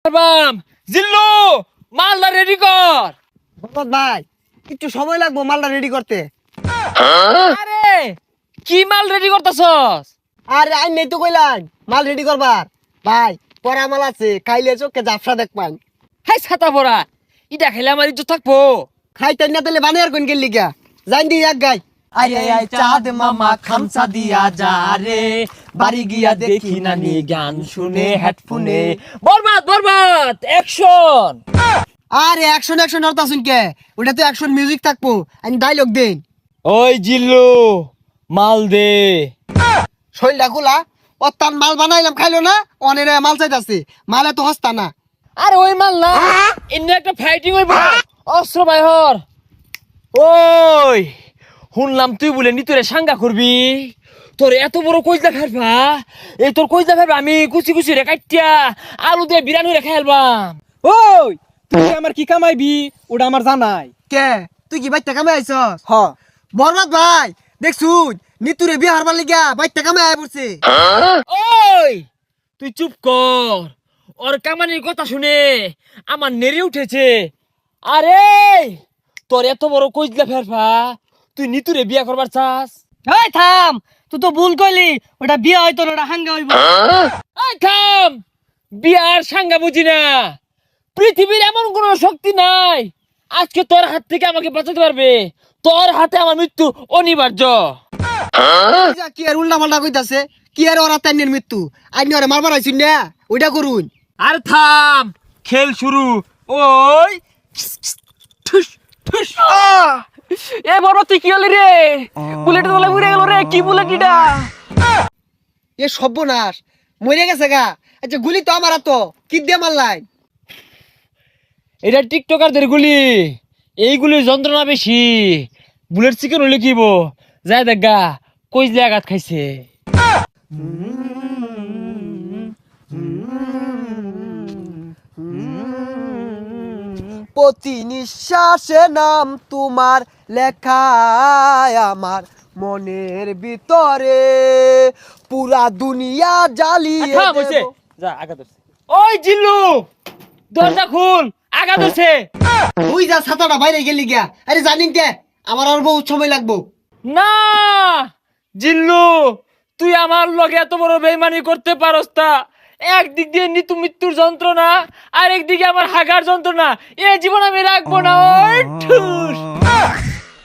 বাম জিল্লু মালটা রেডি কর। মোহাম্মদ ভাই একটু সময় লাগবো মালটা রেডি করতে। আরে কি মাল রেডি করতেছস? আরে আই নেই তো কইলাম মাল রেডি করবার। ভাই পরা মাল আছে, খাইলে চোখে জাফরা দেখ পাই। হাই ছাতা পড়া, ইটা খেলে আমার ইজ্জত থাকবো। খাইতে না তাহলে বানিয়ে আর কোন গেলি গা জান দি এক গাই। আয় আয় চাঁদ মামা খামসা দিয়া যা রে, বাড়ি গিয়া দেখি নানি গান শুনে হেডফোনে। বরবাদ বরবাদ অ্যাকশন। আরে অ্যাকশন অ্যাকশন অর্থ শুন কে, ওটা তো অ্যাকশন মিউজিক থাকবো, আমি ডায়লগ দেন। ওই জিল্লু মাল দে। শৈলটা খোলা অত্যান মাল বানাইলাম খাইলো না, অনেক মাল চাইতাছে, মালে তো হস্তা না। আরে ওই মাল না, এনে একটা ফাইটিং হইব, অস্ত্র বাইহর। ওই শুনলাম তুই বলে নি তোরে সাঙ্গা করবি, তোর এত বড় কইজা ফেলবা, এই তোর কইজা ফেলবা আমি কুচি কুচি রে কাটিয়া আলু দিয়ে বিরানি রে খাইলবাম। ওই তুই আমার কি কামাইবি ওটা আমার জানাই। কে তুই কি বাইতে কামে আইছস? হ বরবাদ ভাই দেখছুন নিতুরে বিয়ে হারবার লিগা বাইতে কামে আয় পড়ছে। ওই তুই চুপ কর, ওর কামানির কথা শুনে আমার নেড়ে উঠেছে। আরে তোর এত বড় কইজলা ফেরফা, তুই নিতুরে বিয়া করবার চাস? এই থাম, তুই তো ভুল কইলি, ওটা বিয়ে হয়তো না, ওটা হাঙ্গা হইব। এই থাম, বিয়ার সাঙ্গা বুঝি না, পৃথিবীর এমন কোন শক্তি নাই আজকে তোর হাত থেকে আমাকে বাঁচাতে পারবে। তোর হাতে আমার মৃত্যু অনিবার্য। কি আর উল্টা পাল্টা কইতাছে, কি আর ওরা তাইনের মৃত্যু, আইনি ওরা মারবার আইছুন না, ওইটা করুন। আর থাম, খেল শুরু। ওই ঠুস ঠুস। এ বড় তুই কি হলি রে? বুলেট তোলা উড়ে গেল রে, কি বুলেট এটা? এ সর্বনাশ, মরে গেছে গা। আচ্ছা গুলি তো আমার তো কি দিয়ে মারলাই? এটা টিকটকারদের গুলি, এইগুলির যন্ত্রণা বেশি। বুলেট চিকেন হলে কিব যায় দেখ গা, কইজলে আঘাত খাইছে। প্রতি নিঃশ্বাসে নাম তোমার লেখা আমার মনের ভিতরে, পুরা দুনিয়া জ্বালিয়ে থাম হইছে, দেব। যা আঘাত ধরছে। ওই জিল্লু দরজা খুল, আঘাত ধরছে। তুই যা ছাতাটা বাইরে গেলি গিয়া। আরে জানিন কে আমার আর বহুত সময় লাগবো। না জিল্লু, তুই আমার লগে এত বড় বেইমানি করতে পারস তা? একদিক দিয়ে নিতু মৃত্যুর যন্ত্রণা, আর একদিকে আমার হাগার যন্ত্রণা, এ জীবন আমি রাখবো না। ওই ঠুস।